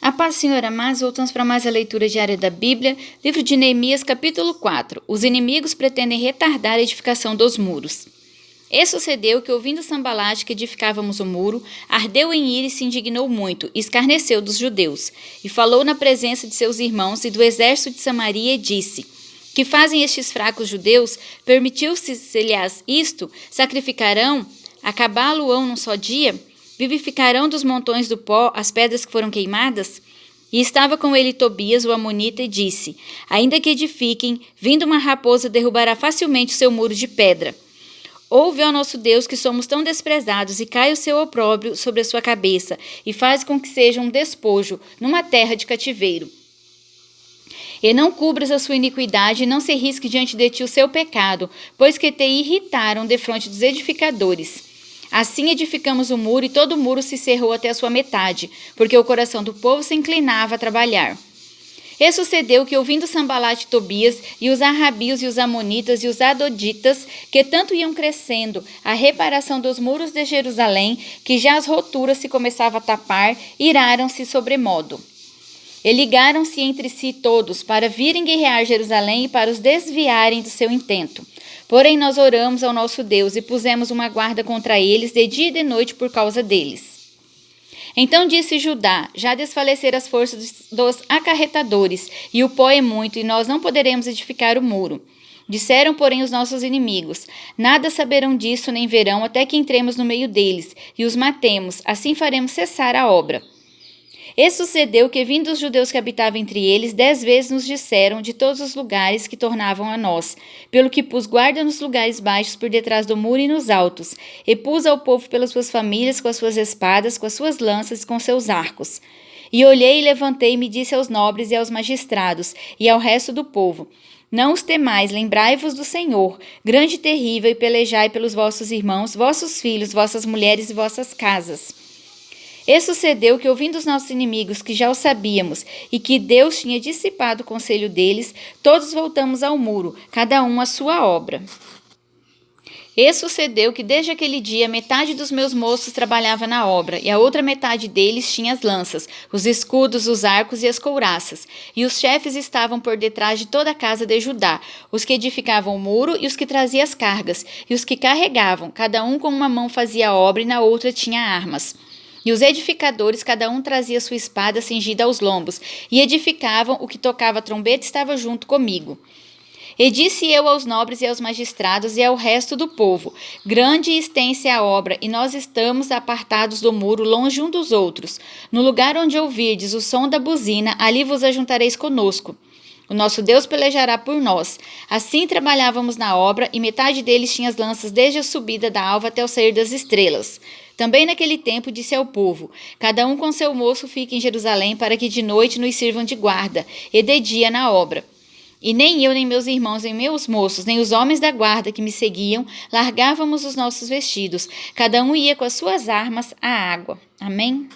A paz, Senhor amados, voltamos para mais a leitura diária da Bíblia, livro de Neemias, capítulo 4. Os inimigos pretendem retardar a edificação dos muros. E sucedeu que, ouvindo Sambalate que edificávamos o muro, ardeu em ira e se indignou muito, e escarneceu dos judeus. E falou na presença de seus irmãos e do exército de Samaria e disse: Que fazem estes fracos judeus? Permitiu-se-lhes isto? Sacrificarão? Acabá-lo-ão num só dia? Vivificarão dos montões do pó as pedras que foram queimadas? E estava com ele Tobias, o amonita, e disse: Ainda que edifiquem, vindo uma raposa derrubará facilmente o seu muro de pedra. Ouve ao nosso Deus que somos tão desprezados, e cai o seu opróbrio sobre a sua cabeça, e faz com que seja um despojo numa terra de cativeiro. E não cubras a sua iniquidade, e não se risque diante de ti o seu pecado, pois que te irritaram defronte dos edificadores. Assim edificamos o muro, e todo o muro se cerrou até a sua metade, porque o coração do povo se inclinava a trabalhar. E sucedeu que, ouvindo Sambalate e Tobias, e os arrabios e os amonitas e os adoditas, que tanto iam crescendo a reparação dos muros de Jerusalém, que já as roturas se começavam a tapar, iraram-se sobremodo. E ligaram-se entre si todos para virem guerrear Jerusalém e para os desviarem do seu intento. Porém nós oramos ao nosso Deus e pusemos uma guarda contra eles de dia e de noite por causa deles. Então disse Judá: Já desfaleceram as forças dos acarretadores, e o pó é muito, e nós não poderemos edificar o muro. Disseram, porém, os nossos inimigos: Nada saberão disso nem verão, até que entremos no meio deles, e os matemos, assim faremos cessar a obra. E sucedeu que, vindo os judeus que habitavam entre eles, 10 vezes nos disseram de todos os lugares que tornavam a nós, pelo que pus guarda nos lugares baixos por detrás do muro e nos altos, e pus ao povo pelas suas famílias, com as suas espadas, com as suas lanças e com seus arcos. E olhei e levantei-me e disse aos nobres e aos magistrados, e ao resto do povo: Não os temais, lembrai-vos do Senhor, grande e terrível, e pelejai pelos vossos irmãos, vossos filhos, vossas mulheres e vossas casas. E sucedeu que, ouvindo os nossos inimigos, que já o sabíamos, e que Deus tinha dissipado o conselho deles, todos voltamos ao muro, cada um à sua obra. E sucedeu que, desde aquele dia, metade dos meus moços trabalhava na obra, e a outra metade deles tinha as lanças, os escudos, os arcos e as couraças. E os chefes estavam por detrás de toda a casa de Judá, os que edificavam o muro e os que traziam as cargas, e os que carregavam, cada um com uma mão fazia a obra e na outra tinha armas. E os edificadores, cada um trazia sua espada cingida aos lombos, e edificavam, o que tocava trombeta estava junto comigo. E disse eu aos nobres e aos magistrados e ao resto do povo: Grande e extensa é a obra, e nós estamos apartados do muro, longe um dos outros. No lugar onde ouvirdes o som da buzina, ali vos ajuntareis conosco. O nosso Deus pelejará por nós. Assim trabalhávamos na obra, e metade deles tinha as lanças desde a subida da alva até o sair das estrelas. Também naquele tempo disse ao povo: Cada um com seu moço fique em Jerusalém, para que de noite nos sirvam de guarda, e de dia na obra. E nem eu, nem meus irmãos, nem meus moços, nem os homens da guarda que me seguiam, largávamos os nossos vestidos. Cada um ia com as suas armas à água. Amém?